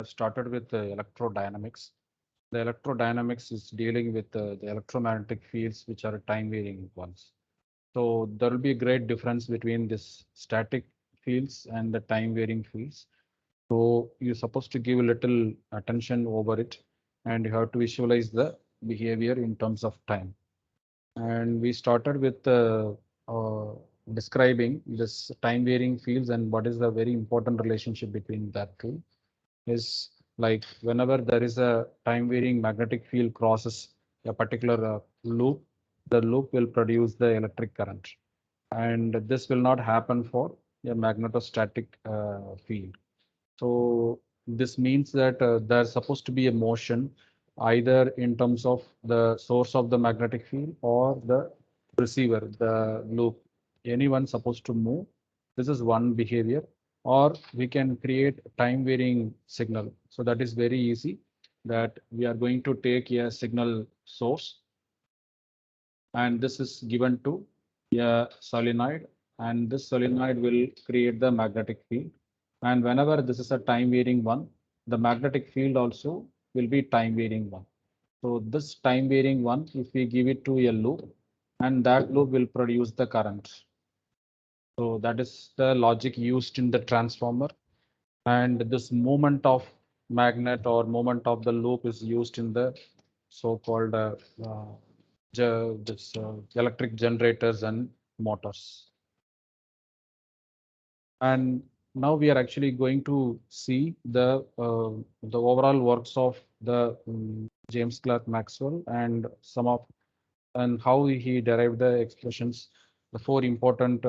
started with electrodynamics. The electrodynamics is dealing with the electromagnetic fields, which are time varying ones. So there will be a great difference between this static fields and the time varying fields. So you're supposed to give a little attention over it, and you have to visualize the behavior in terms of time. And we started with uh, describing this time varying fields and what is the very important relationship between that two is like whenever there is a time varying magnetic field crosses a particular loop, the loop will produce the electric current. And this will not happen for a magnetostatic field. So this means that there's supposed to be a motion either in terms of the source of the magnetic field or the receiver, the loop. Anyone supposed to move. This is one behavior. Or we can create time varying signal. So that is very easy that we are going to take a signal source and this is given to a solenoid and this solenoid will create the magnetic field. And whenever this is a time varying one, the magnetic field also will be time varying one. So this time varying one, if we give it to a loop and that loop will produce the current. So that is the logic used in the transformer. And this movement of magnet or movement of the loop is used in the so-called electric generators and motors. And now we are actually going to see the overall works of the James Clerk Maxwell and some of and how he derived the expressions, the four important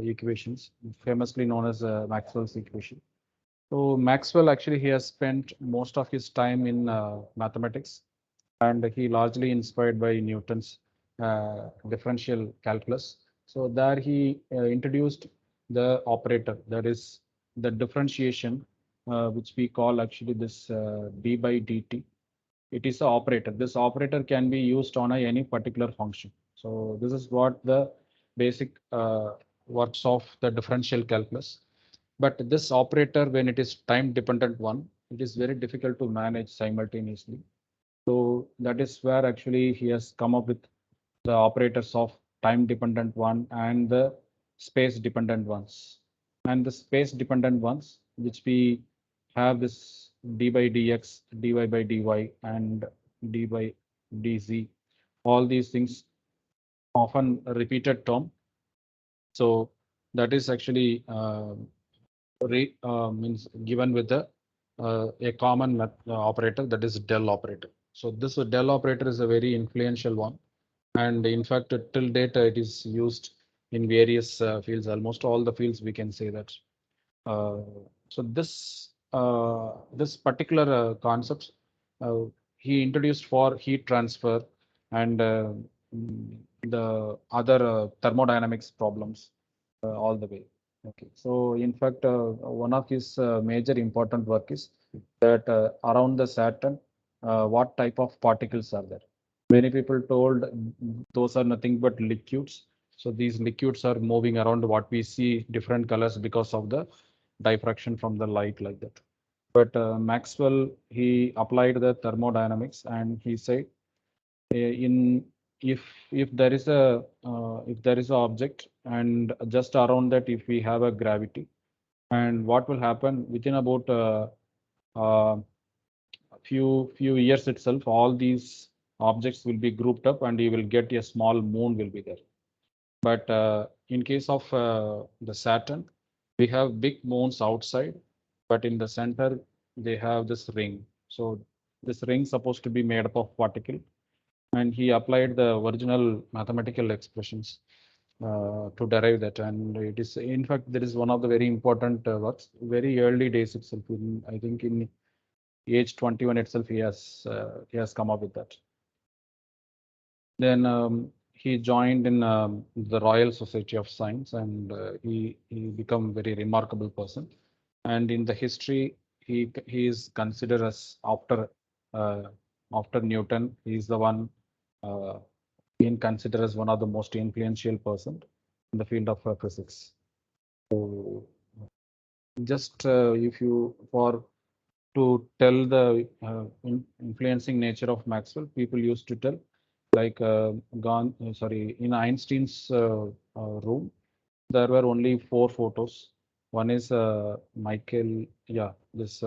equations, famously known as Maxwell's equation. So Maxwell actually he has spent most of his time in mathematics, and he largely inspired by Newton's differential calculus. So there he introduced the operator, that is the differentiation, which we call actually this d by dt. It is an operator. This operator can be used on any particular function. So this is what the basic works of the differential calculus. But this operator, when it is time dependent one, it is very difficult to manage simultaneously. So that is where actually he has come up with the operators of time dependent one and the space dependent ones. And the space dependent ones, which we have this d by dx, dy by dy, and d by dz, all these things often repeated term. So that is actually means given with a common operator, that is del operator. So this del operator is a very influential one, and in fact till date it is used in various fields, almost all the fields we can say that. Uh, so this particular concepts he introduced for heat transfer and the other thermodynamics problems all the way. Okay, so in fact, one of his major important work is that around the Saturn, what type of particles are there? Many people told those are nothing but liquids. So these liquids are moving around what we see different colors because of the diffraction from the light like that. But Maxwell, he applied the thermodynamics and he said in if if there is a object and just around that if we have a gravity and what will happen within about uh, a few years itself all these objects will be grouped up and you will get a small moon will be there. But in case of the Saturn, we have big moons outside, but in the center they have this ring. So this ring supposed to be made up of particle, and he applied the original mathematical expressions to derive that. And it is, in fact, there is one of the very important works, very early days itself. I think in age 21 itself, he has come up with that. Then he joined in the Royal Society of Science, and he become very remarkable person. And in the history, he is considered as uh, after Newton, he is the one uh, being considered as one of the most influential person in the field of physics. So just if you for to tell the influencing nature of Maxwell, people used to tell like in Einstein's room, there were only 4 photos. One is Michael, yeah, this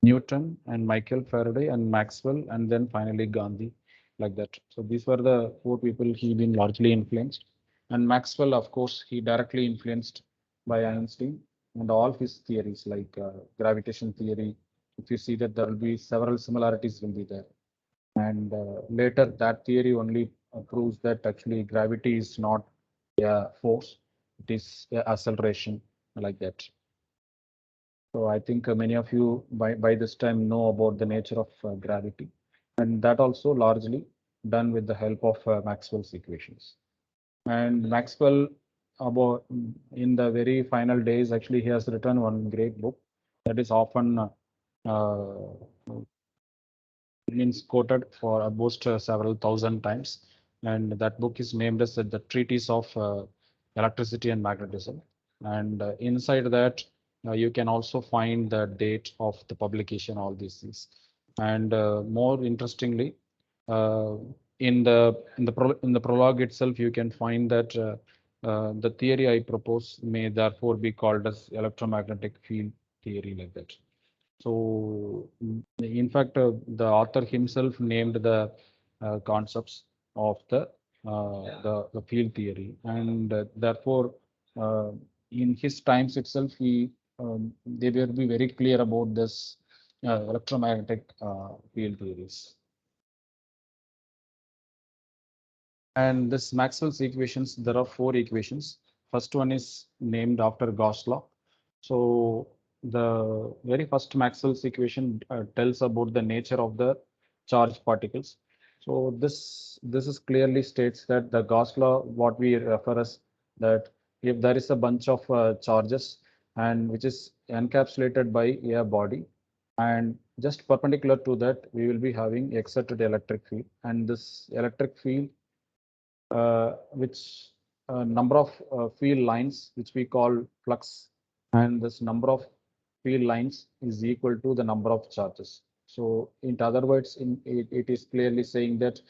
Newton and Michael Faraday and Maxwell, and then finally Gandhi, like that. So these were the 4 people he been largely influenced. And Maxwell, of course, he directly influenced by Einstein and all his theories like gravitation theory. If you see that there will be several similarities will be there. And later that theory only proves that actually gravity is not a force, it is a acceleration like that. So I think many of you by this time know about the nature of gravity, and that also largely done with the help of Maxwell's equations. And Maxwell, about in the very final days, actually he has written one great book that is often means quoted for almost several thousand times, and that book is named as the Treatise of Electricity and Magnetism. And inside that, you can also find the date of the publication, all these things. And more interestingly, uh, in the prologue itself, you can find that the theory I propose may therefore be called as electromagnetic field theory, like that. So, in fact, the author himself named the concepts of the field theory, and therefore, uh, in his times itself, they will be very clear about this electromagnetic field theories. And this Maxwell's equations, there are 4 equations. First one is named after Gauss law. So the very first Maxwell's equation tells about the nature of the charged particles. So this is clearly states that the Gauss law, what we refer as that if there is a bunch of charges and which is encapsulated by a body, and just perpendicular to that we will be having exerted electric field, and this electric field which number of field lines which we call flux, and this number of field lines is equal to the number of charges. So in other words, it is clearly saying that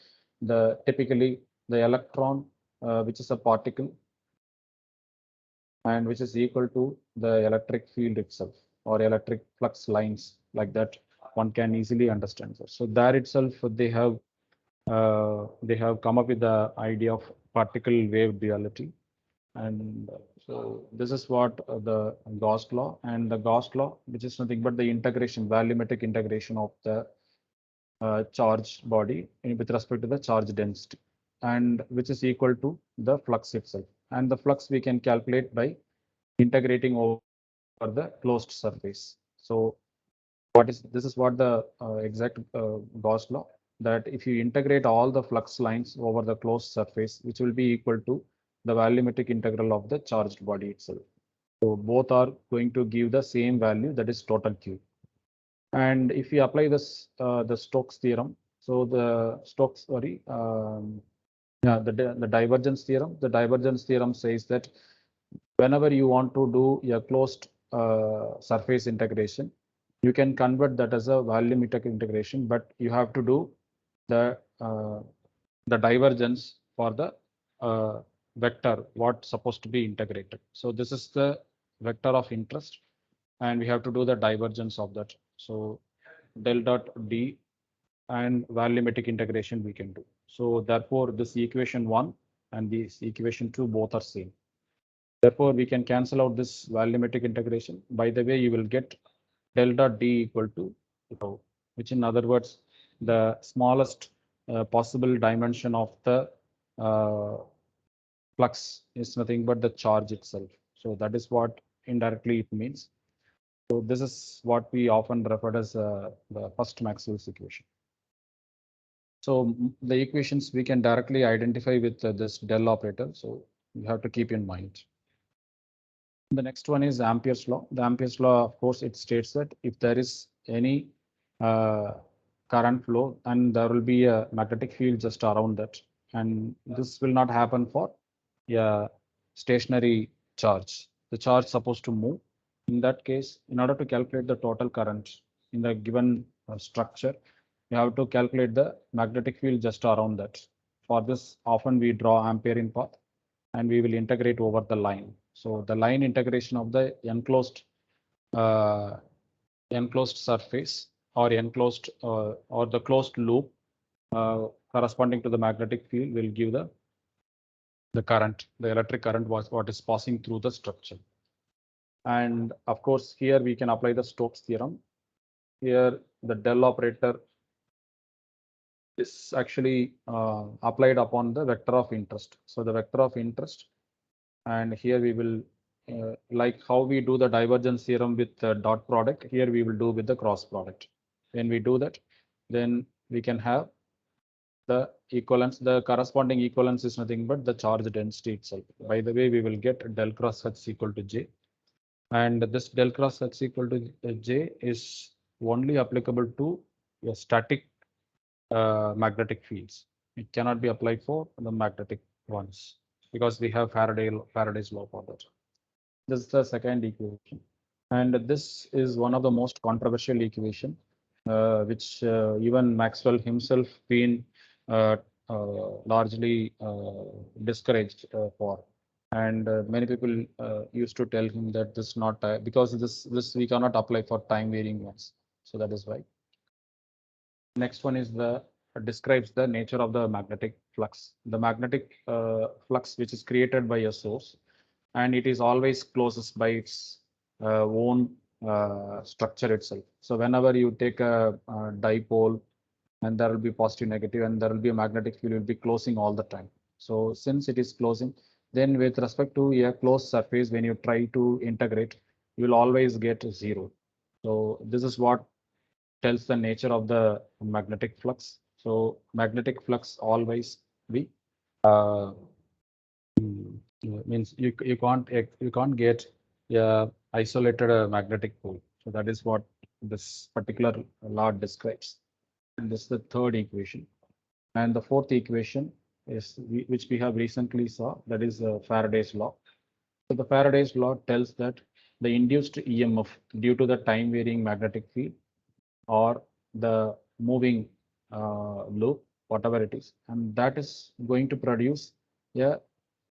typically the electron, which is a particle and which is equal to the electric field itself or electric flux lines, like that one can easily understand. So there itself they have come up with the idea of particle wave duality. And so this is what the Gauss law, and the Gauss law, which is nothing but the integration, volumetric integration of the charged body with respect to the charge density, and which is equal to the flux itself. And the flux we can calculate by integrating over the closed surface. So this is what the exact Gauss law, that if you integrate all the flux lines over the closed surface, which will be equal to the volumetric integral of the charged body itself. So both are going to give the same value, that is total Q. And if we apply this the Stokes theorem, so the Stokes, sorry, yeah, the divergence theorem. The divergence theorem says that whenever you want to do a closed surface integration, you can convert that as a volumetric integration, but you have to do the uh, the divergence for the vector what's supposed to be integrated. So this is the vector of interest, and we have to do the divergence of that. So del dot D and volumetric integration we can do. So therefore, this equation 1 and this equation 2 both are same. Therefore, we can cancel out this volumetric integration. By the way, you will get del dot D equal to rho, which in other words, the smallest possible dimension of the uh, flux is nothing but the charge itself. So that is what indirectly it means. So this is what we often refer as the first Maxwell's equation. So the equations we can directly identify with this del operator. So you have to keep in mind. The next one is Ampere's law. The Ampere's law, of course, it states that if there is any current flow, and there will be a magnetic field just around that, and this will not happen for a stationary charge. The charge supposed to move, In that case, in order to calculate the total current in the given structure, you have to calculate the magnetic field just around that. For this, often we draw ampere in path and we will integrate over the line. So the line integration of the uh, enclosed surface or enclosed or the closed loop corresponding to the magnetic field will give the current, the electric current was what is passing through the structure. And of course, here we can apply the Stokes theorem. Here, the del operator is actually applied upon the vector of interest. So the vector of interest, and here we will, like how we do the divergence theorem with the dot product, here we will do with the cross product. When we do that, then we can have the equivalence. The corresponding equivalence is nothing but the charge density itself. By the way, we will get del cross H equal to J. And this del cross H equal to J is only applicable to a static magnetic fields. It cannot be applied for the magnetic ones because we have Faraday's law for that. This is the second equation. And this is one of the most controversial equation, which even Maxwell himself been uh, largely discouraged for. And many people used to tell him that this not because this we cannot apply for time varying ones. So that is why. Next one is the describes the nature of the magnetic flux. The magnetic flux which is created by a source, and it is always closes by its own structure itself. So whenever you take a dipole, and there will be positive, negative, and there will be a magnetic field will be closing all the time. So since it is closing, then with respect to a closed surface, when you try to integrate, you will always get zero. So this is what tells the nature of the magnetic flux. So magnetic flux always be uh, means you can't get a isolated magnetic pole. So that is what this particular law describes. And this is the third equation. And the fourth equation is which we have recently saw, that is Faraday's law. So the Faraday's law tells that the induced EMF due to the time varying magnetic field or the moving loop, whatever it is, and that is going to produce a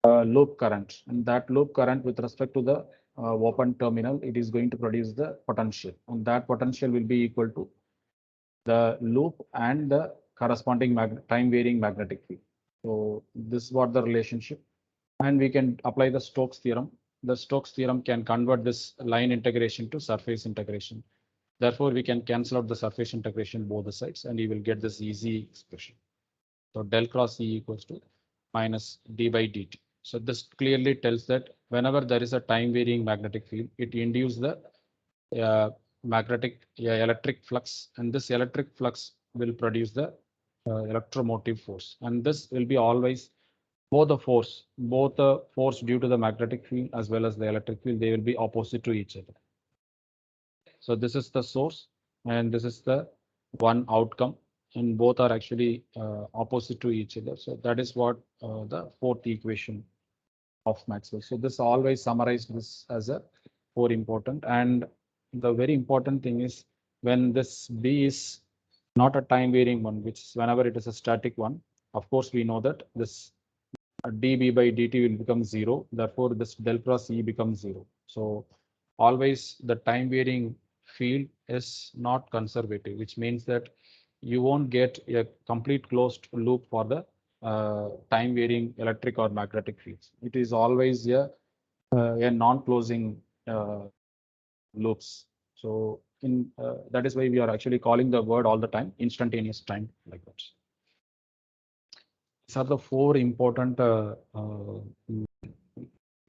loop current. And that loop current with respect to the open terminal, it is going to produce the potential, and that potential will be equal to the loop and the corresponding time varying magnetic field. So this is what the relationship, and we can apply the Stokes theorem. The Stokes theorem can convert this line integration to surface integration. Therefore, we can cancel out the surface integration both the sides, and you will get this easy expression. So del cross E equals to minus d by dt. So this clearly tells that whenever there is a time varying magnetic field, it induces the electric flux, and this electric flux will produce the electromotive force, and this will be always both the force due to the magnetic field as well as the electric field, they will be opposite to each other. So this is the source and this is the one outcome, and both are actually opposite to each other. So that is what the fourth equation of Maxwell. So this always summarized this as a four important, and the very important thing is when this B is not a time varying one, which is whenever it is a static one, of course we know that this dB by dt will become zero. Therefore, this del cross E becomes zero. So always the time varying field is not conservative, which means that you won't get a complete closed loop for the time varying electric or magnetic fields. It is always a non-closing loops. So in that is why we are actually calling the word all the time instantaneous time, like that. These are the four important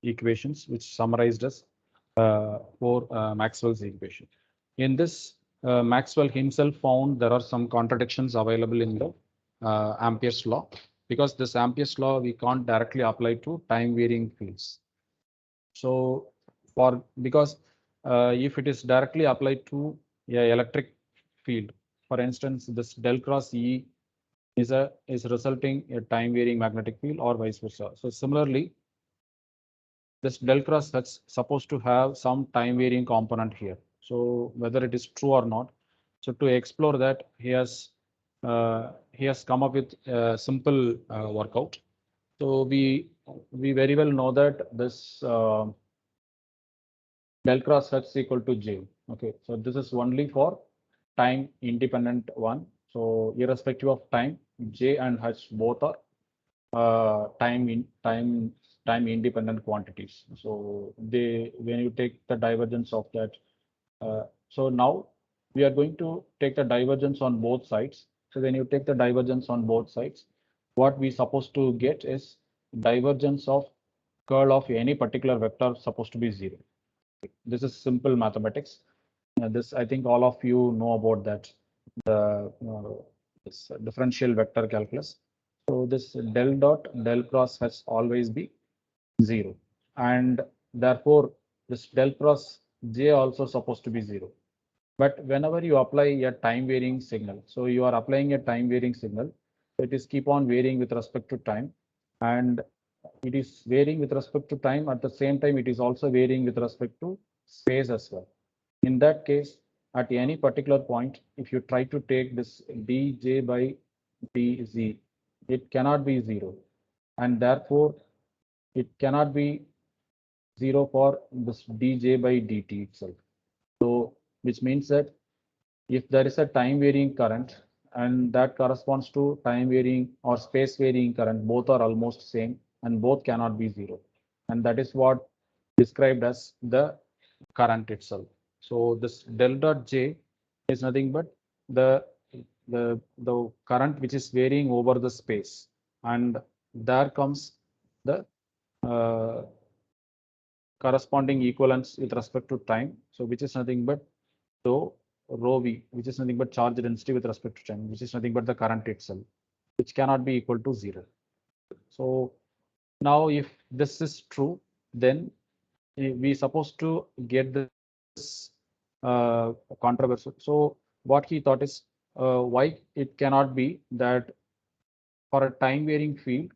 equations which summarized as for Maxwell's equation. In this, Maxwell himself found there are some contradictions available in the Ampere's law, because this Ampere's law we can't directly apply to time varying fields. So because if it is directly applied to a electric field, for instance, this del cross E is resulting a time varying magnetic field or vice versa. So similarly, this del cross H supposed to have some time varying component here. So whether it is true or not. So to explore that, he has come up with a simple workout. So we very well know that this del cross H is equal to J. Okay, so this is only for time independent one. So irrespective of time, J and H both are time independent quantities. So when you take the divergence of that, so now we are going to take the divergence on both sides. So when you take the divergence on both sides, what we supposed to get is divergence of curl of any particular vector supposed to be 0. This is simple mathematics. This I think all of you know about that, the this differential vector calculus. So this del cross has always be 0, and therefore this del cross J also supposed to be 0. But whenever you apply a time varying signal, so you are applying a time varying signal, it is keep on varying with respect to time, and it is varying with respect to time. At the same time, it is also varying with respect to space as well. In that case, at any particular point, if you try to take this dj by dz, it cannot be 0, and therefore it cannot be 0 for this dj by dt itself. So which means that if there is a time varying current and that corresponds to time varying or space varying current, both are almost same and both cannot be 0. And that is what described as the current itself. So this del dot J is nothing but the the current which is varying over the space, and there comes the uh, corresponding equivalence with respect to time. So which is nothing but so rho v, which is nothing but charge density with respect to time, which is nothing but the current itself, which cannot be equal to 0. So now if this is true, then we supposed to get this controversial. So what he thought is why it cannot be that for a time varying field,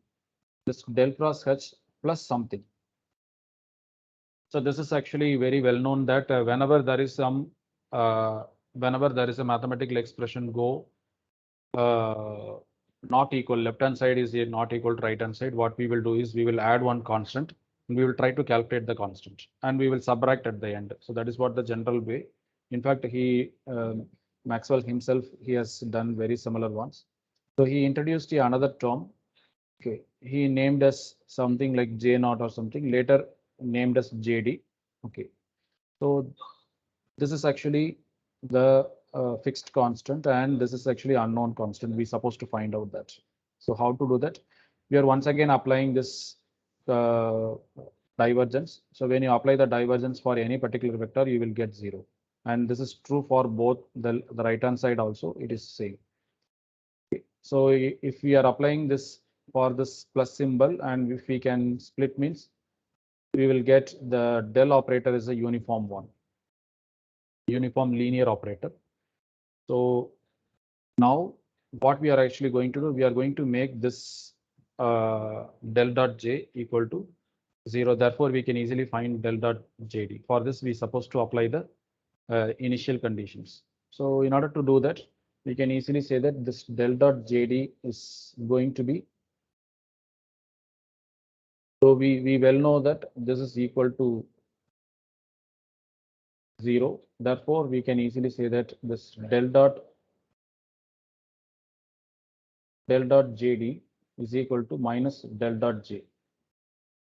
this del cross H plus something. So this is actually very well known that whenever there is a mathematical expression go not equal, left hand side is not equal to right hand side, what we will do is we will add one constant and we will try to calculate the constant and we will subtract at the end. So that is what the general way. In fact, Maxwell himself, he has done very similar ones. So he introduced another term. Okay, he named as something like J naught or something, later named as JD. Okay, so this is actually the fixed constant, and this is actually unknown constant. We're supposed to find out that. So how to do that? We are once again applying this uh, divergence. So when you apply the divergence for any particular vector, you will get 0. And this is true for both the right hand side also, it is same. So if we are applying this for this plus symbol, and if we can split means, we will get the del operator is a uniform one, uniform linear operator. So now what we are actually going to do, we are going to make this del dot J equal to 0. Therefore, we can easily find del dot JD. For this, we supposed to apply the initial conditions. So in order to do that, we can easily say that this del dot JD is going to be, so we well know that this is equal to 0. Therefore, we can easily say that this del dot JD is equal to minus del dot J.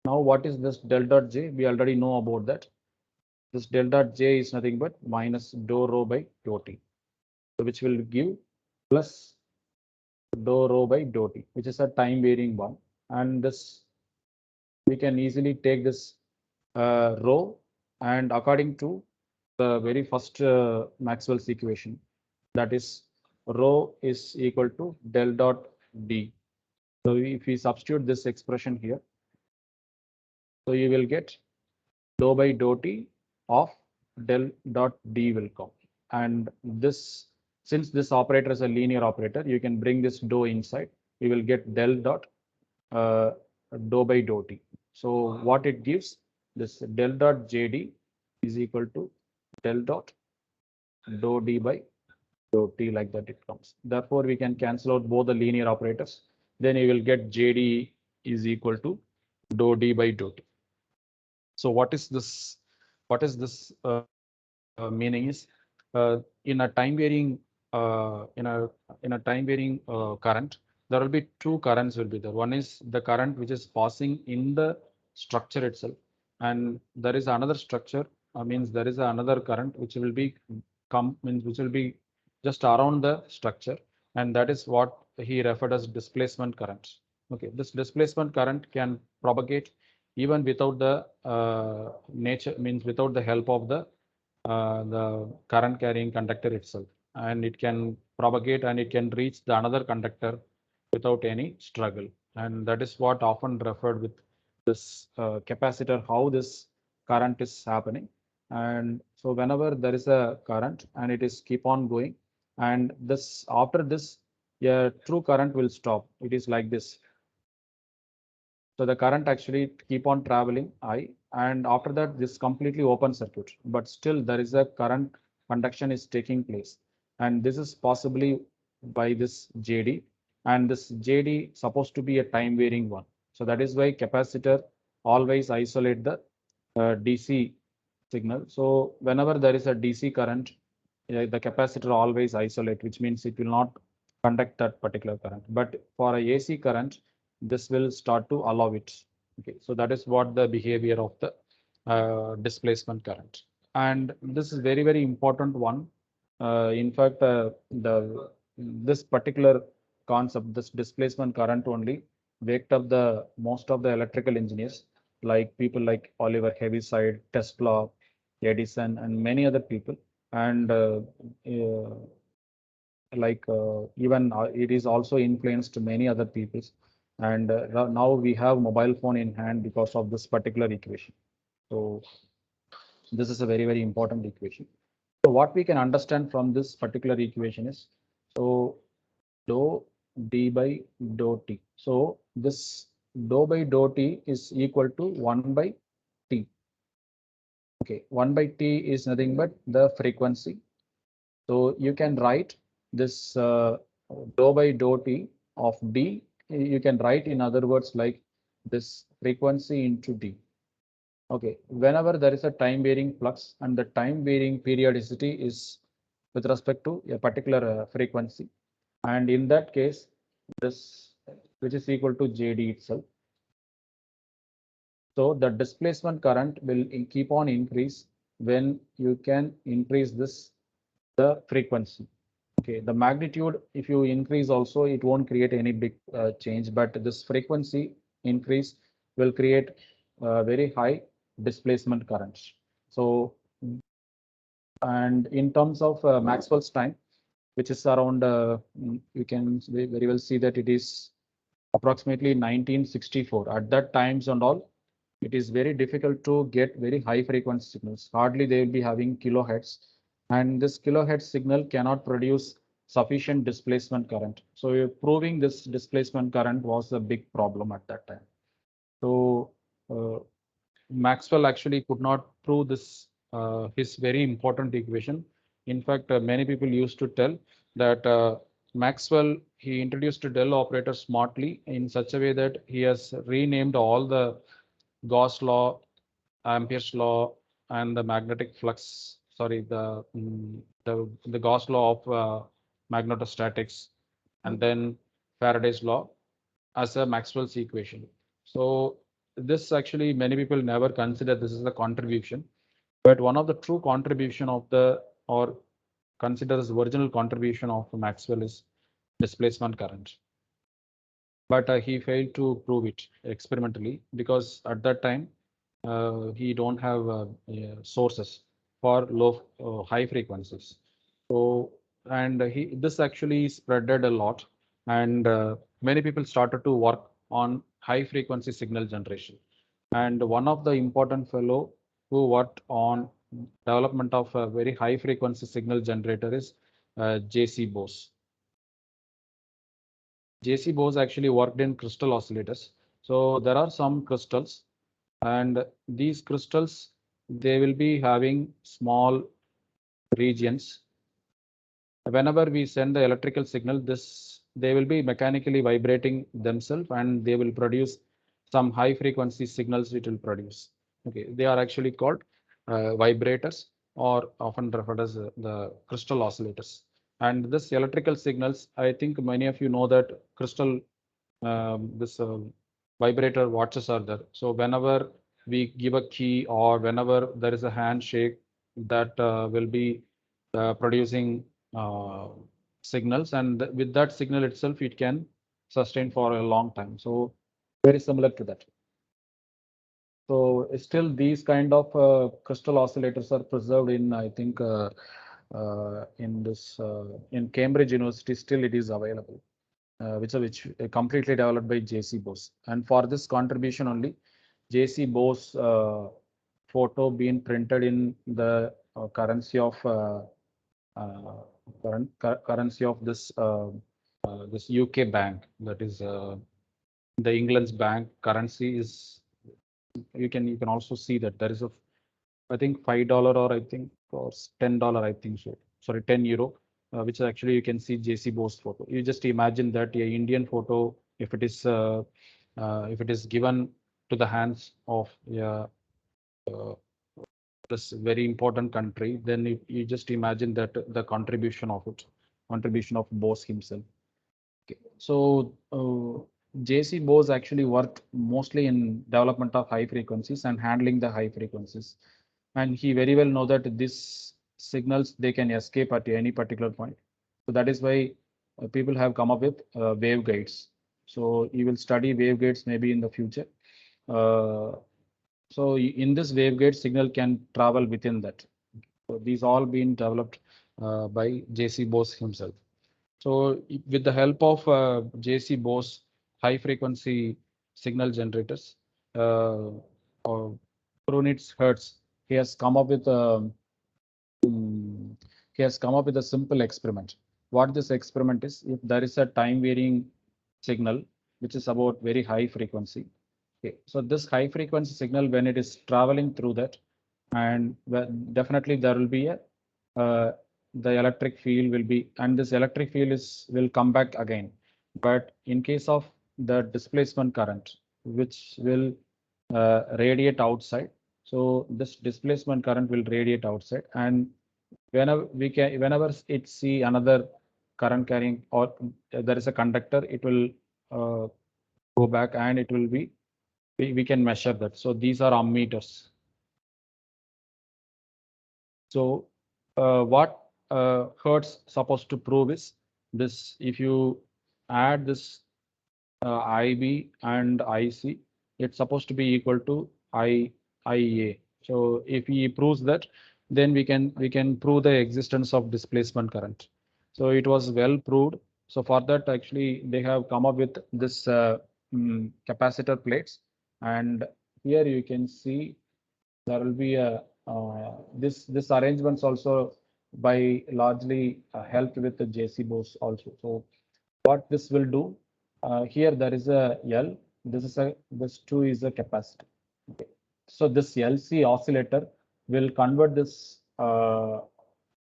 Now, what is this del dot J? We already know about that. This del dot J is nothing but minus dou rho by dou t, so which will give plus dou rho by dou t, which is a time varying one. And this we can easily take this rho, and according to the very first Maxwell's equation, that is rho is equal to del dot D. So if we substitute this expression here, so you will get dou by dou t of del dot D will come. And this, since this operator is a linear operator, you can bring this dou inside. You will get del dot dou by dou t. So what it gives, this del dot JD is equal to del dot dou D by dou T, like that it comes. Therefore, we can cancel out both the linear operators. Then you will get JD is equal to dou D by dou T. So what is this? What is this meaning is in a time varying in a time varying current, there will be two currents will be there. One is the current which is passing in the structure itself, and there is another structure means there is another current which will be means which will be just around the structure, and that is what he referred as displacement current. Okay, this displacement current can propagate even without the nature means without the help of the current carrying conductor itself, and it can propagate and it can reach the another conductor without any struggle, and that is what often referred with this capacitor, how this current is happening. And so whenever there is a current and it is keep on going, and this after this a true current will stop. It is like this. So the current actually keep on traveling I, and after that this completely open circuit, but still there is a current conduction is taking place, and this is possibly by this JD, and this JD supposed to be a time varying one. So that is why capacitor always isolate the DC signal. So whenever there is a DC current, the capacitor always isolate, which means it will not conduct that particular current. But for a AC current, this will start to allow it. Okay, so that is what the behavior of the displacement current. And this is very, very important one. In fact, this particular concept, this displacement current only waked up the most of the electrical engineers, like people like Oliver Heaviside, Tesla, Edison, and many other people. And even it is also influenced many other peoples. And now we have mobile phone in hand because of this particular equation. So this is a very, very important equation. So what we can understand from this particular equation is, so dou D by dou T. So this dou by dou T is equal to 1 by T. Okay, 1 by T is nothing but the frequency. So you can write this dou by dou T of D. You can write in other words like this frequency into D. Okay, whenever there is a time varying flux and the time varying periodicity is with respect to a particular frequency, and in that case, this which is equal to JD itself. So the displacement current will keep on increase when you can increase this the frequency. Okay, the magnitude, if you increase also, it won't create any big change, but this frequency increase will create very high displacement currents. So, and in terms of Maxwell's time, which is around, you can very well see that it is approximately 1964. At that times and all, it is very difficult to get very high frequency signals. Hardly they will be having kilohertz, and this kilohertz signal cannot produce sufficient displacement current. So proving this displacement current was a big problem at that time. So uh, Maxwell actually could not prove this his very important equation. In fact, many people used to tell that Maxwell he introduced a del operator smartly in such a way that he has renamed all the Gauss law, Ampere's law, and the magnetic flux. Sorry, the Gauss law of magnetostatics, and then Faraday's law as a Maxwell's equation. So this actually many people never consider this is a contribution, but one of the true contribution of the or considers the original contribution of Maxwell is displacement current. But he failed to prove it experimentally because at that time he don't have sources for high frequencies. So and he this actually spreaded a lot, and many people started to work on high frequency signal generation. And one of the important fellow who worked on development of a very high frequency signal generator is J.C. Bose. J.C. Bose actually worked in crystal oscillators. So there are some crystals And these crystals, they will be having small regions. Whenever we send the electrical signal, they will be mechanically vibrating themselves and they will produce some high frequency signals it will produce. Okay, they are actually called vibrators, or often referred as the crystal oscillators. And this electrical signals, I think many of you know that crystal this vibrator watches are there. So whenever we give a key or whenever there is a handshake, that will be producing uh, signals, and with that signal itself, it can sustain for a long time. So very similar to that. So still these kind of crystal oscillators are preserved in, I think, in Cambridge University. Still, it is available, which completely developed by J.C. Bose. And for this contribution only, J.C. Bose photo being printed in the currency of uh, currency of this UK bank, that is the England's bank currency is. You can also see that there is a, I think, $5, or I think, or $10, I think so. Sorry, €10, which actually you can see JC Bose photo. You just imagine that a Indian photo, if it is given to the hands of uh, this very important country, then you just imagine that the contribution of Bose himself. Okay. So JC Bose actually worked mostly in development of high frequencies and handling the high frequencies. And he very well know that these signals, they can escape at any particular point. So that is why people have come up with waveguides. So you will study waveguides maybe in the future. Uh, so in this waveguide, signal can travel within that. So these all been developed by JC Bose himself. So with the help of JC Bose high frequency signal generators, or Brunitz Hertz, he has come up with mm, a simple experiment. What this experiment is, if there is a time varying signal which is about very high frequency. Okay, so this high frequency signal, when it is traveling through that, and definitely there will be a the electric field will be, and this electric field will come back again. But in case of the displacement current, which will radiate outside, so this displacement current will radiate outside, and whenever it see another current carrying, or there is a conductor, it will go back, and it will be, we can measure that. So these are ammeters. So what Hertz supposed to prove is this: if you add this IB and IC, it's supposed to be equal to IA. So if he proves that, then we can prove the existence of displacement current. So it was well proved. So for that, actually, they have come up with this capacitor plates, and here you can see there will be a this arrangements also by largely helped with the JC Bose also. So what this will do, here there is a L, this 2 is a capacitor. Okay. So this LC oscillator will convert this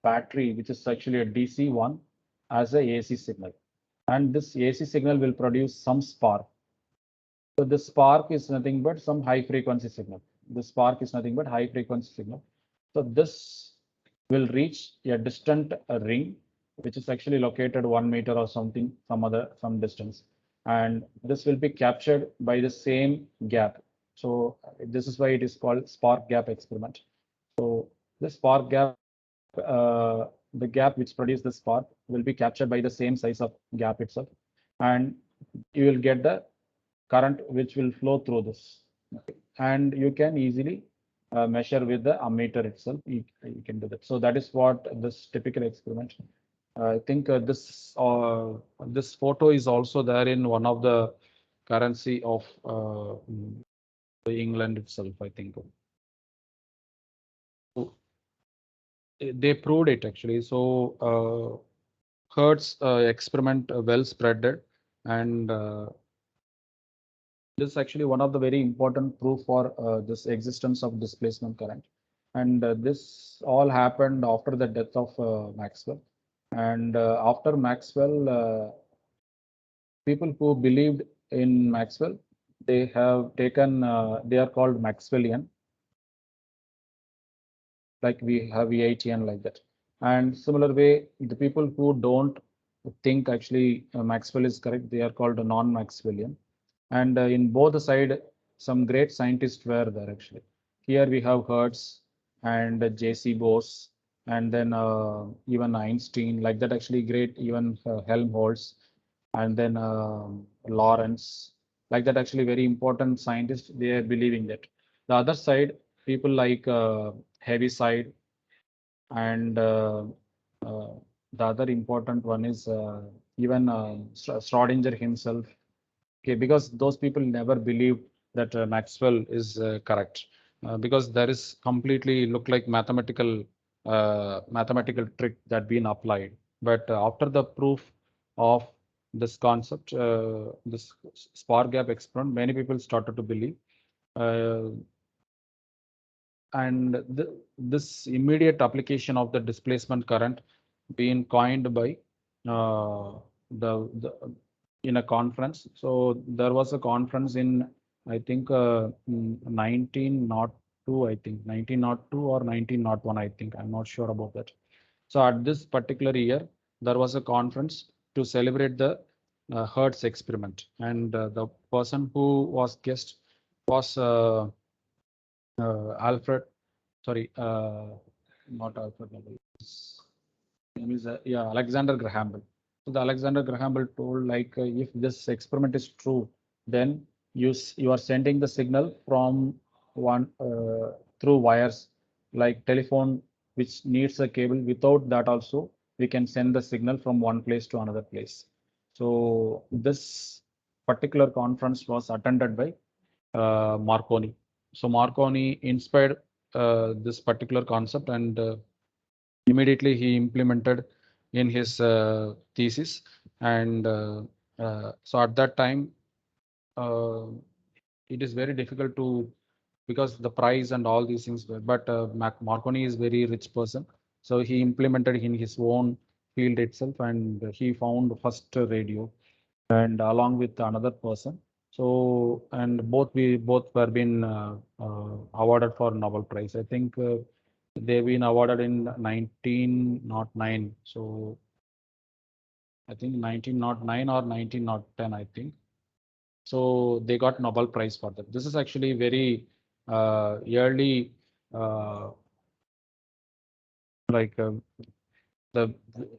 battery, which is actually a DC one, as a AC signal, and this AC signal will produce some spark. So the spark is nothing but some high frequency signal. The spark is nothing but high frequency signal. So this will reach a distant ring, which is actually located 1 meter or something, some distance. And this will be captured by the same gap. So this is why it is called spark gap experiment. So the spark gap, the gap which produces the spark will be captured by the same size of gap itself. And you will get the current which will flow through this. And you can easily measure with the ammeter itself. You can do that. So that is what this typical experiment. I think this photo is also there in one of the currency of England itself, I think. So they proved it actually. So Hertz experiment well spreaded, and This is actually one of the very important proof for this existence of displacement current. And this all happened after the death of Maxwell. And after Maxwell, people who believed in Maxwell, they have taken, they are called Maxwellian, like we have EITN like that. And similar way, the people who don't think actually Maxwell is correct, they are called non-Maxwellian. And in both the side, some great scientists were there actually. Here we have Hertz and J.C. Bose, and then even Einstein, like that actually great, even Helmholtz, and then Lawrence, like that actually very important scientists, they are believing that. The other side, people like heavy side and uh, the other important one is even Schrodinger himself. Okay, because those people never believed that Maxwell is correct, because there is completely look like mathematical trick that been applied. But after the proof of this concept, this spark gap experiment, many people started to believe. Uh, and this immediate application of the displacement current being coined by uh, the in a conference. So there was a conference in, I think, 1902, I think 1902 or 1901, I think. I'm not sure about that. So at this particular year, there was a conference to celebrate the Hertz experiment, and the person who was guest was Alfred, sorry, not Alfred Nobel. His name is Alexander Graham Bell. So the Alexander Graham Bell told like if this experiment is true, then you are sending the signal from one through wires like telephone, which needs a cable. Without that also, we can send the signal from one place to another place. So this particular conference was attended by Marconi. So Marconi inspired this particular concept, and immediately he implemented in his thesis. And so at that time, uh, it is very difficult to, because the price and all these things were, but Marconi is very rich person. So he implemented in his own field itself, and he found first radio and along with another person. So, and both were been awarded for Nobel Prize. I think they've been awarded in 1909. So I think 1909 or 1910, I think. So they got Nobel Prize for that. This is actually very early, uh, like the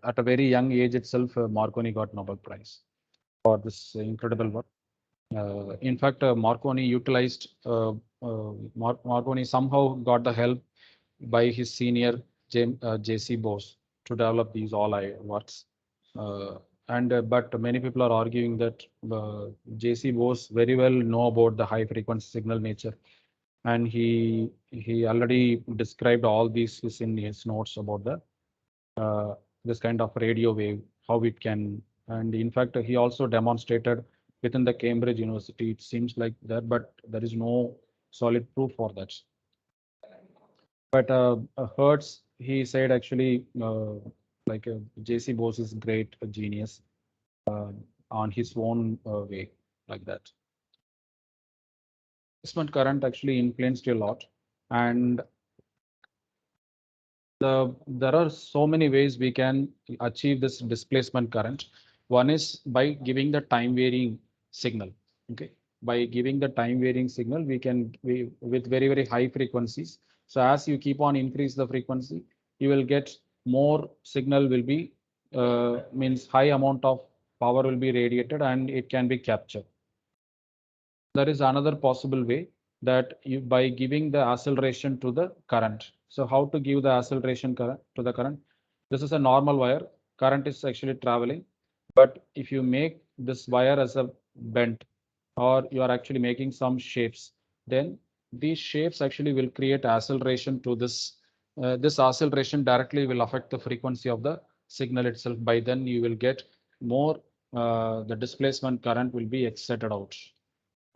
at a very young age itself, Marconi got Nobel Prize for this incredible work. In fact, Marconi utilized Marconi somehow got the help by his senior J.C. Bose to develop these all works. And but many people are arguing that J.C. Bose very well know about the high frequency signal nature, and he already described all these in his notes about the this kind of radio wave, how it can. And in fact, he also demonstrated within the Cambridge University. It seems like that, but there is no solid proof for that. But Hertz, he said actually, like J.C. Bose is great, a genius uh, on his own way, like that. Displacement current actually influenced a lot, and there are so many ways we can achieve this displacement current. One is by giving the time varying signal. Okay, by giving the time varying signal, we with very high frequencies. So as you keep on increase the frequency, you will get more signal will be means high amount of power will be radiated and it can be captured. There is another possible way that you, by giving the acceleration to the current. So how to give the acceleration current to the current? This is a normal wire. Current is actually traveling. But if you make this wire as a bent, or you are actually making some shapes, then these shapes actually will create acceleration to this. This acceleration directly will affect the frequency of the signal itself. By then you will get more, the displacement current will be excited out.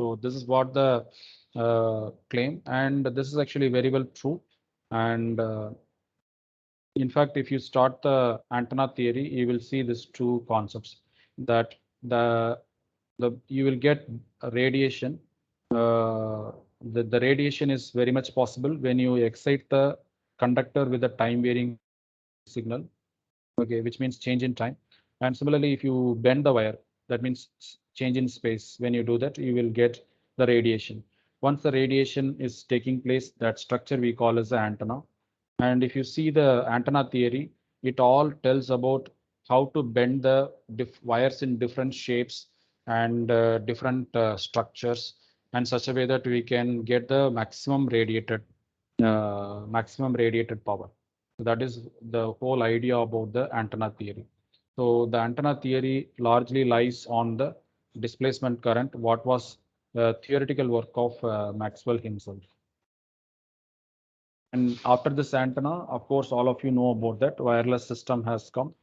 So this is what the claim, and this is actually very well true. And in fact, if you start the antenna theory, you will see these two concepts, that the you will get a radiation. The radiation is very much possible when you excite the conductor with a time varying signal, okay, which means change in time. And similarly, if you bend the wire, that means change in space. When you do that, you will get the radiation. Once the radiation is taking place, that structure we call as the antenna. And if you see the antenna theory, it all tells about how to bend the wires in different shapes and different structures, and such a way that we can get the maximum radiated power. So that is the whole idea about the antenna theory. So the antenna theory largely lies on the displacement current, what was the theoretical work of Maxwell himself. And after this antenna, of course, all of you know about that wireless system has come,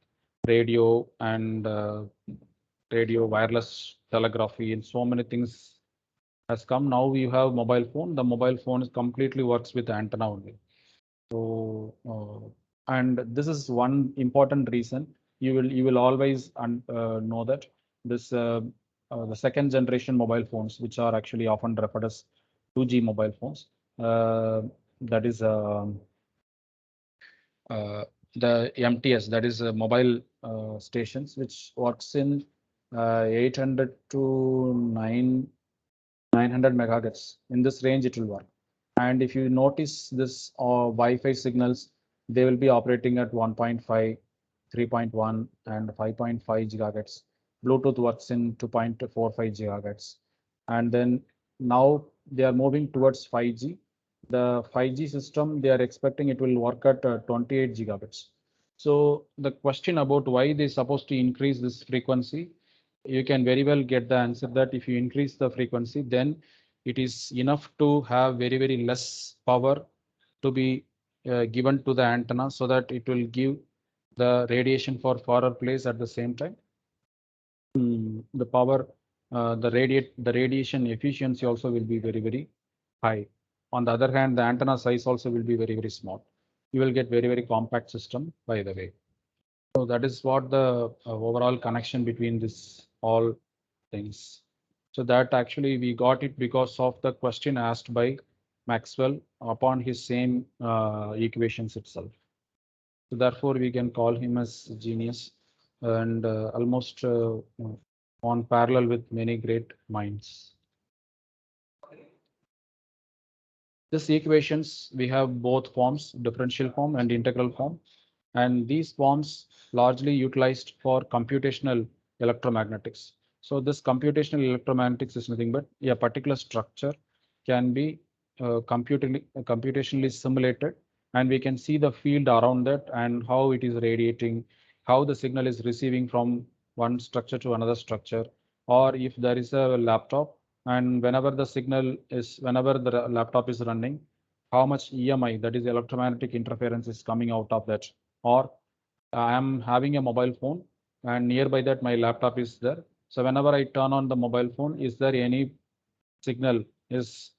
radio and radio, wireless telegraphy, and so many things has come. Now we have mobile phone. The mobile phone is completely works with antenna only. So, and this is one important reason. You will always know that this the second generation mobile phones, which are actually often referred as 2G mobile phones, that is the MTS, that is mobile stations, which works in 800 to 900 megahertz. In this range, it will work. And if you notice this Wi-Fi signals, they will be operating at 1.5, 3.1, and 5.5 gigahertz. Bluetooth works in 2.45 gigahertz. And then now they are moving towards 5G. The 5G system, they are expecting it will work at 28 gigabits. So the question about why they're supposed to increase this frequency, you can very well get the answer that if you increase the frequency, then it is enough to have very, very less power to be given to the antenna, so that it will give the radiation for far place at the same time. The power, the radiation efficiency also will be very, very high. On the other hand, the antenna size also will be very, very small. You will get very, very compact system, by the way. So that is what the overall connection between this all things. So that actually we got it because of the question asked by Maxwell upon his same equations itself. So therefore we can call him as genius, and almost on parallel with many great minds. This equations, we have both forms, differential form and integral form. And these forms largely utilized for computational electromagnetics. So this computational electromagnetics is nothing but a particular structure can be computationally simulated, and we can see the field around that and how it is radiating, how the signal is receiving from one structure to another structure. Or if there is a laptop, and whenever the laptop is running, how much EMI, that is electromagnetic interference, is coming out of that. Or I am having a mobile phone and nearby that my laptop is there. So whenever I turn on the mobile phone, is there any signal is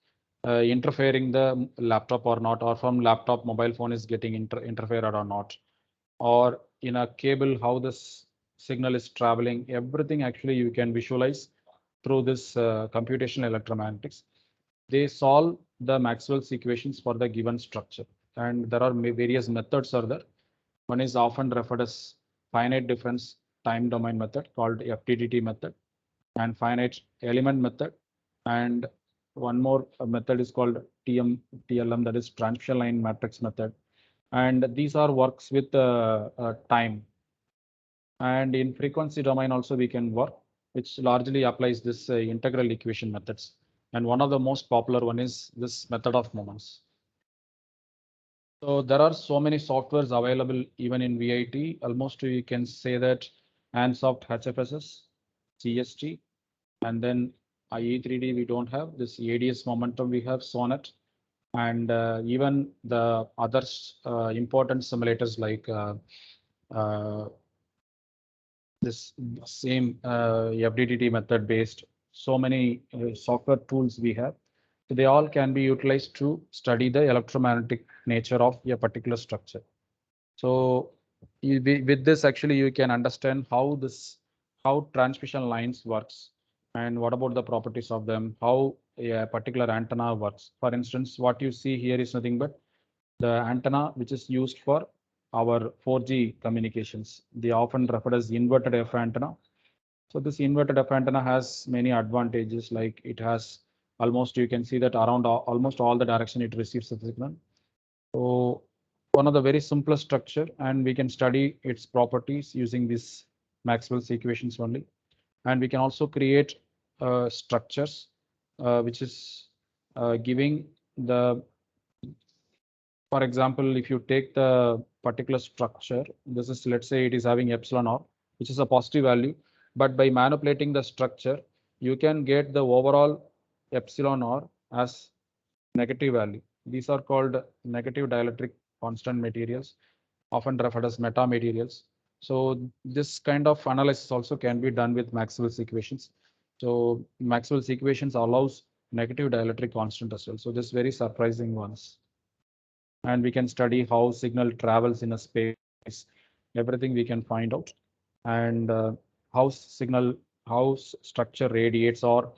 interfering the laptop or not, or from laptop mobile phone is getting interfered or not, or in a cable how this signal is traveling. Everything actually you can visualize through this computational electromagnetics. They solve the Maxwell's equations for the given structure, and there are various methods are there. One is often referred as finite difference time domain method, called FDTT method, and finite element method. And one more method is called TLM, that is transmission line matrix method. And these are works with time. And in frequency domain also we can work, which largely applies this integral equation methods. And one of the most popular one is this method of moments. So there are so many softwares available even in VIT. Almost you can say that Ansoft HFSS, CST, and then IE3D we don't have. This ADS momentum we have Sonnet, and even the other important simulators like this same FDTT method based so many software tools we have. So they all can be utilized to study the electromagnetic nature of a particular structure. So with this, actually, you can understand how transmission lines works, and what about the properties of them, how a particular antenna works. For instance, what you see here is nothing but the antenna which is used for our 4G communications. They often referred as inverted F antenna. So this inverted F antenna has many advantages, like it has almost, you can see that around almost all the direction it receives the signal. So one of the very simplest structure, and we can study its properties using this Maxwell's equations only. And we can also create structures which is giving the, for example, if you take the particular structure, this is, let's say it is having epsilon r, which is a positive value, but by manipulating the structure, you can get the overall epsilon r as negative value. These are called negative dielectric constant materials, often referred as metamaterials. So this kind of analysis also can be done with Maxwell's equations. So Maxwell's equations allows negative dielectric constant as well. So this very surprising ones. And we can study how signal travels in a space. Everything we can find out. And how signal, how structure radiates, or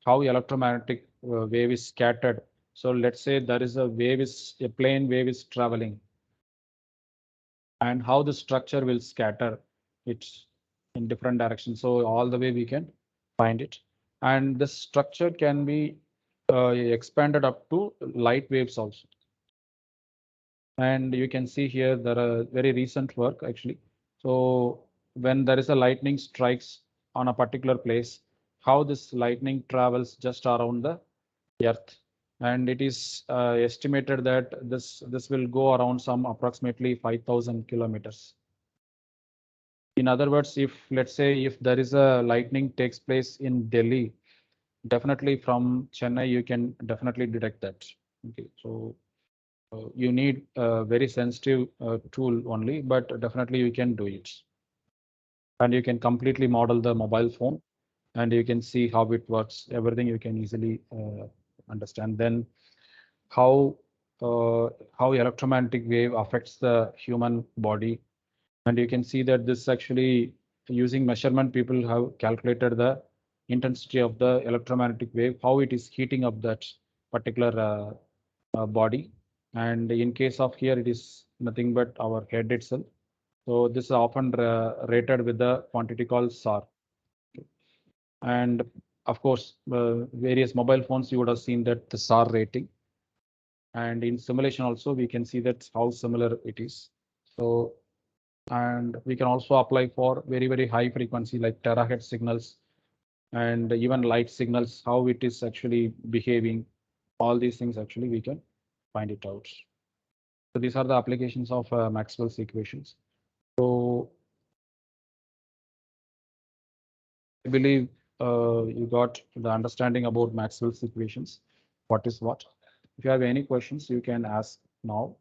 how electromagnetic wave is scattered. So let's say there is a plane wave is traveling, and how the structure will scatter it in different directions. So all the way we can find it. And the structure can be expanded up to light waves also. And you can see here there are very recent work actually. So when there is a lightning strikes on a particular place, how this lightning travels just around the earth. And it is estimated that this will go around some approximately 5,000 kilometers. In other words, if let's say if there is a lightning takes place in Delhi, definitely from Chennai, you can definitely detect that. Okay, so you need a very sensitive tool only, but definitely you can do it. And you can completely model the mobile phone, and you can see how it works. Everything you can easily understand. Then how uh, how electromagnetic wave affects the human body. And you can see that this actually, using measurement, people have calculated the intensity of the electromagnetic wave, how it is heating up that particular body. And in case of here, it is nothing but our head itself. So this is often rated with the quantity called SAR. And of course, various mobile phones, you would have seen that the SAR rating. And in simulation also, we can see that how similar it is. So, and we can also apply for very, very high frequency like terahertz signals, and even light signals, how it is actually behaving. All these things actually we can find it out. So these are the applications of Maxwell's equations. So I believe you got the understanding about Maxwell's equations, what is what. If you have any questions, you can ask now.